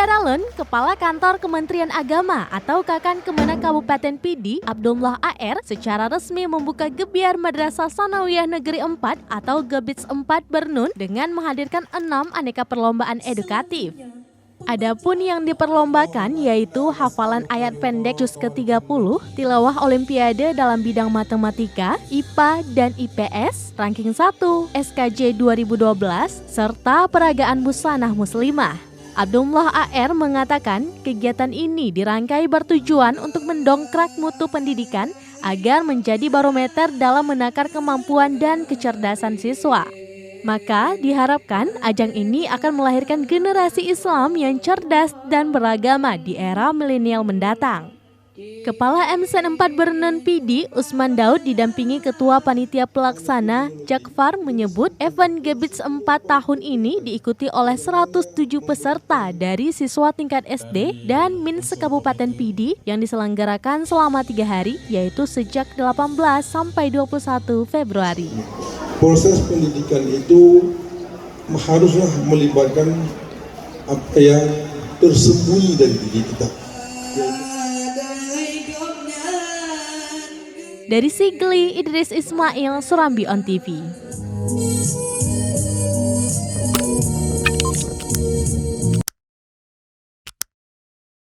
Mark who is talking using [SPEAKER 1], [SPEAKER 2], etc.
[SPEAKER 1] Saudara Lun, Kepala Kantor Kementerian Agama atau Kakan Kemenak Kabupaten Pidi, Abdullah AR, secara resmi membuka Gebyar Madrasah Tsanawiyah Negeri 4 atau Gebits 4 Bernun dengan menghadirkan 6 aneka perlombaan edukatif. Adapun yang diperlombakan yaitu hafalan ayat pendek juz ke-30, tilawah olimpiade dalam bidang matematika, IPA dan IPS, ranking 1, SKJ 2012, serta peragaan busana muslimah. Abdullah AR mengatakan kegiatan ini dirangkai bertujuan untuk mendongkrak mutu pendidikan agar menjadi barometer dalam menakar kemampuan dan kecerdasan siswa. Maka diharapkan ajang ini akan melahirkan generasi Islam yang cerdas dan beragama di era milenial mendatang. Kepala MSN 4 Bernun Pidi, Usman Daud didampingi Ketua Panitia Pelaksana Jakfar menyebut event Gebits 4 tahun ini diikuti oleh 107 peserta dari siswa tingkat SD dan MIN se-Kabupaten Pidi yang diselenggarakan selama 3 hari yaitu sejak 18 sampai 21 Februari.
[SPEAKER 2] Proses pendidikan itu haruslah melibatkan apa yang tersembunyi dari diri kita.
[SPEAKER 1] Dari Sigli, Idris Ismail, Surambi On TV.